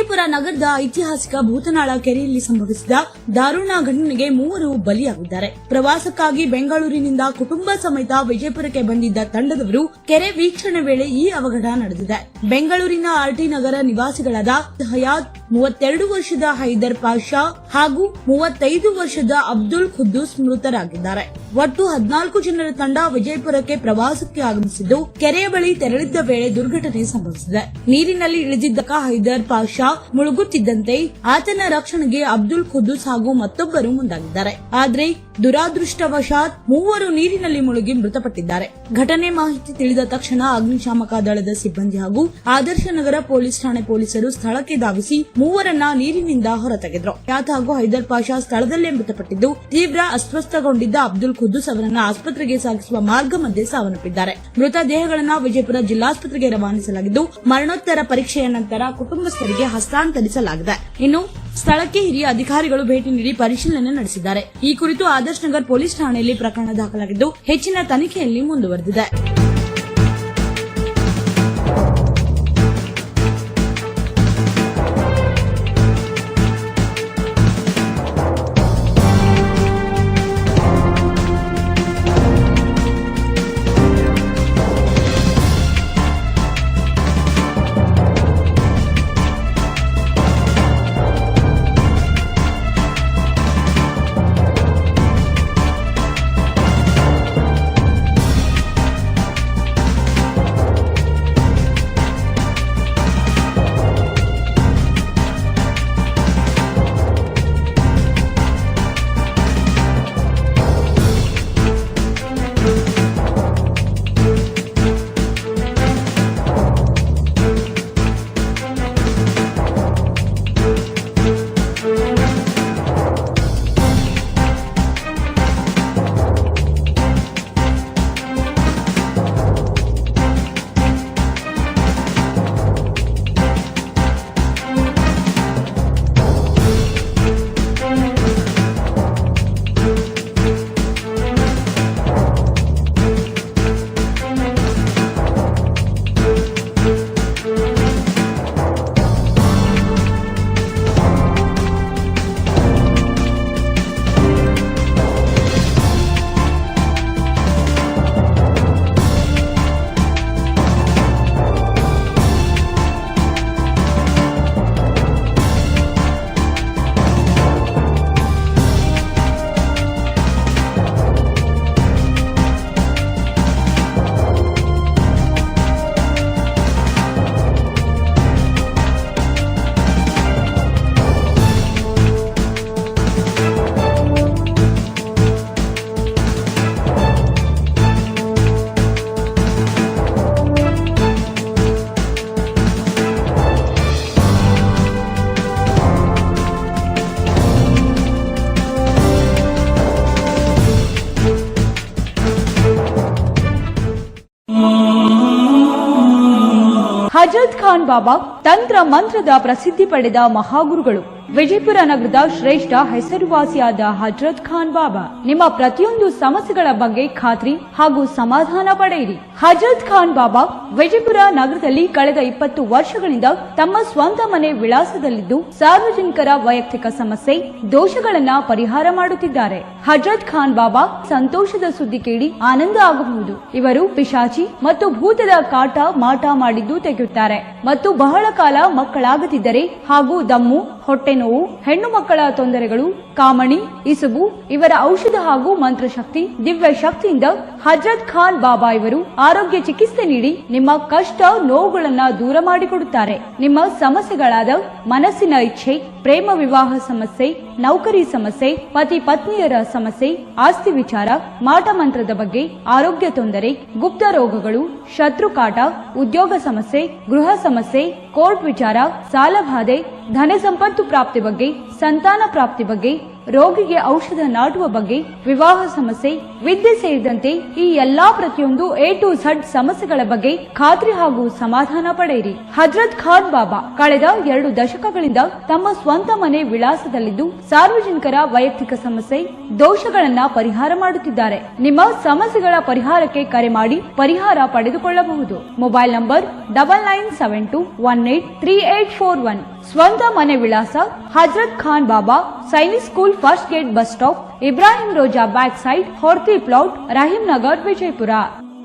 ವಿಜಯಪುರ ನಗರದ ಐತಿಹಾಸಿಕ ಭೂತನಾಳ ಕೆರೆಯಲ್ಲಿ ಸಂಭವಿಸಿದ ದಾರುಣ ಘಟನೆಗೆ 3 ಬಲಿಯಾಗಿದ್ದಾರೆ. ಪ್ರವಾಸಕ್ಕಾಗಿ ಬೆಂಗಳೂರಿನಿಂದ ಕುಟುಂಬ ಸಮೇತ ವಿಜಯಪುರಕ್ಕೆ ಬಂದಿದ್ದ ತಂಡದವರು ಕೆರೆ ವೀಕ್ಷಣೆ ವೇಳೆ ಈ ಅವಘಡ ನಡೆದಿದೆ. ಬೆಂಗಳೂರಿನ ಆರ್ಟಿ ನಗರ ನಿವಾಸಿಗಳಾದ ಹಯಾತ್, 32 ವರ್ಷದ ಹೈದರ್ ಪಾಷಾ ಹಾಗೂ 35 ವರ್ಷದ ಅಬ್ದುಲ್ ಖುದ್ದೂಸ್ ಮೃತರಾಗಿದ್ದಾರೆ. ಒಟ್ಟು 14 ಜನರ ತಂಡ ವಿಜಯಪುರಕ್ಕೆ ಪ್ರವಾಸಕ್ಕೆ ಆಗಮಿಸಿದ್ದು, ಕೆರೆಯ ಬಳಿ ತೆರಳಿದ್ದ ವೇಳೆ ದುರ್ಘಟನೆ ಸಂಭವಿಸಿದೆ. ನೀರಿನಲ್ಲಿ ಇಳಿದಿದ್ದ ಹೈದರ್ ಪಾಷಾ ಮುಳುಗುತ್ತಿದ್ದಂತೆ ಆತನ ರಕ್ಷಣೆಗೆ ಅಬ್ದುಲ್ ಖುದ್ದೂಸ್ ಹಾಗೂ ಮತ್ತೊಬ್ಬರು ಮುಂದಾಗಿದ್ದಾರೆ. ಆದರೆ ದುರಾದೃಷ್ಟವಶಾತ್ 3 ನೀರಿನಲ್ಲಿ ಮುಳುಗಿ ಮೃತಪಟ್ಟಿದ್ದಾರೆ. ಘಟನೆ ಮಾಹಿತಿ ತಿಳಿದ ತಕ್ಷಣ ಅಗ್ನಿಶಾಮಕ ದಳದ ಸಿಬ್ಬಂದಿ ಹಾಗೂ ಆದರ್ಶ ನಗರ ಪೊಲೀಸ್ ಠಾಣೆ ಪೊಲೀಸರು ಸ್ಥಳಕ್ಕೆ ಧಾವಿಸಿ 3ರನ್ನ ನೀರಿನಿಂದ ಹೊರತೆಗೆದ್ರು. ಹಯಾತ್ ಹಾಗೂ ಹೈದರ್ ಪಾಷಾ ಸ್ಥಳದಲ್ಲೇ ಮೃತಪಟ್ಟಿದ್ದು, ತೀವ್ರ ಅಸ್ವಸ್ಥಗೊಂಡಿದ್ದ ಅಬ್ದುಲ್ ಖುದ್ದೂಸ್ ಅವರನ್ನ ಆಸ್ಪತ್ರೆಗೆ ಸಾಗಿಸುವ ಮಾರ್ಗ ಮಧ್ಯೆ ಸಾವನ್ನಪ್ಪಿದ್ದಾರೆ. ಮೃತ ದೇಹಗಳನ್ನು ವಿಜಯಪುರ ಜಿಲ್ಲಾಸ್ಪತ್ರೆಗೆ ರವಾನಿಸಲಾಗಿದ್ದು, ಮರಣೋತ್ತರ ಪರೀಕ್ಷೆಯ ನಂತರ ಕುಟುಂಬಸ್ಥರಿಗೆ ಹಸ್ತಾಂತರಿಸಲಾಗಿದೆ. ಇನ್ನು ಸ್ಥಳಕ್ಕೆ ಹಿರಿಯ ಅಧಿಕಾರಿಗಳು ಭೇಟಿ ನೀಡಿ ಪರಿಶೀಲನೆ ನಡೆಸಿದ್ದಾರೆ. ಈ ಕುರಿತು ಆದರ್ಶ ನಗರ್ ಪೊಲೀಸ್ ಠಾಣೆಯಲ್ಲಿ ಪ್ರಕರಣ ದಾಖಲಾಗಿದ್ದು, ಹೆಚ್ಚಿನ ತನಿಖೆಯಲ್ಲಿ ಮುಂದುವರೆದಿದೆ. ಹಜರತ್ ಖಾನ್ ಬಾಬಾ ತಂತ್ರ ಮಂತ್ರದ ಪ್ರಸಿದ್ಧಿ ಪಡೆದ ಮಹಾಗುರುಗಳು. ವಿಜಯಪುರ ನಗರದ ಶ್ರೇಷ್ಠ ಹೆಸರುವಾಸಿಯಾದ ಹಜರತ್ ಖಾನ್ ಬಾಬಾ ನಿಮ್ಮ ಪ್ರತಿಯೊಂದು ಸಮಸ್ಯೆಗಳ ಬಗ್ಗೆ ಖಾತ್ರಿ ಹಾಗೂ ಸಮಾಧಾನ ಪಡೆಯಿರಿ. ಹಜರತ್ ಖಾನ್ ಬಾಬಾ ವಿಜಯಪುರ ನಗರದಲ್ಲಿ ಕಳೆದ 20 ವರ್ಷಗಳಿಂದ ತಮ್ಮ ಸ್ವಂತ ಮನೆ ವಿಳಾಸದಲ್ಲಿದ್ದು ಸಾರ್ವಜನಿಕರ ವೈಯಕ್ತಿಕ ಸಮಸ್ಯೆ ದೋಷಗಳನ್ನ ಪರಿಹಾರ ಮಾಡುತ್ತಿದ್ದಾರೆ. ಹಜರತ್ ಖಾನ್ ಬಾಬಾ ಸಂತೋಷದ ಸುದ್ದಿ ಕೇಳಿ ಆನಂದ ಆಗಬಹುದು. ಇವರು ಪಿಶಾಚಿ ಮತ್ತು ಭೂತದ ಕಾಟ ಮಾಟ ಮಾಡಿದ್ದು ತೆಗೆಯುತ್ತಾರೆ ಮತ್ತು ಬಹಳ ಕಾಲ ಮಕ್ಕಳಾಗದಿದ್ದರೆ ಹಾಗೂ ದಮ್ಮು, ಹೊಟ್ಟೆ ನೋವು, ಹೆಣ್ಣು ಮಕ್ಕಳ ತೊಂದರೆಗಳು, ಕಾಮಣಿ, ಇಸುಬು ಇವರ ಔಷಧ ಹಾಗೂ ಮಂತ್ರಶಕ್ತಿ, ದಿವ್ಯ ಶಕ್ತಿಯಿಂದ ಹಜರತ್ ಖಾನ್ ಬಾಬಾ ಇವರು ಆರೋಗ್ಯ ಚಿಕಿತ್ಸೆ ನೀಡಿ ನಿಮ್ಮ ಕಷ್ಟ ನೋವುಗಳನ್ನ ದೂರ ಮಾಡಿಕೊಡುತ್ತಾರೆ. ನಿಮ್ಮ ಸಮಸ್ಯೆಗಳಾದ ಮನಸ್ಸಿನ ಇಚ್ಛೆ, ಪ್ರೇಮ ವಿವಾಹ ಸಮಸ್ಯೆ, ನೌಕರಿ ಸಮಸ್ಯೆ, ಪತಿ ಪತ್ನಿಯರ ಸಮಸ್ಯೆ, ಆಸ್ತಿ ವಿಚಾರ, ಮಾಟ ಮಂತ್ರದ ಬಗ್ಗೆ, ಆರೋಗ್ಯ ತೊಂದರೆ, ಗುಪ್ತ ರೋಗಗಳು, ಶತ್ರುಕಾಟ, ಉದ್ಯೋಗ ಸಮಸ್ಯೆ, ಗೃಹ ಸಮಸ್ಯೆ, ಕೋರ್ಟ್ ವಿಚಾರ, ಸಾಲಬಾಧೆ, ಧನ ಸಂಪತ್ತು ಪ್ರಾಪ್ತಿ ಬಗ್ಗೆ, ಸಂತಾನ ಪ್ರಾಪ್ತಿ ಬಗ್ಗೆ, ರೋಗಿಗೆ ಔಷಧ ನಾಟುವ ಬಗ್ಗೆ, ವಿವಾಹ ಸಮಸ್ಯೆ, ವಿದ್ಯೆ ಸೇರಿದಂತೆ ಈ ಎಲ್ಲಾ ಪ್ರತಿಯೊಂದು A to Z ಸಮಸ್ಯೆಗಳ ಬಗ್ಗೆ ಖಾತ್ರಿ ಹಾಗೂ ಸಮಾಧಾನ ಪಡೆಯಿರಿ. ಹಜರತ್ ಖಾನ್ ಬಾಬಾ ಕಳೆದ 2 ದಶಕಗಳಿಂದ ತಮ್ಮ ಸ್ವಂತ ಮನೆ ವಿಳಾಸದಲ್ಲಿದ್ದು ಸಾರ್ವಜನಿಕರ ವೈಯಕ್ತಿಕ ಸಮಸ್ಯೆ, ದೋಷಗಳನ್ನ ಪರಿಹಾರ ಮಾಡುತ್ತಿದ್ದಾರೆ. ನಿಮ್ಮ ಸಮಸ್ಯೆಗಳ ಪರಿಹಾರಕ್ಕೆ ಕರೆ ಮಾಡಿ ಪರಿಹಾರ ಪಡೆದುಕೊಳ್ಳಬಹುದು. Mobile number 9972183841. ಸ್ವಂತ ಮನೆ ವಿಳಾಸ Hazrat Khan Baba, Sainik school, first gate, bus stop, Ibrahim Roza back side, Horti plot, Rahim Nagar, Vijayapura.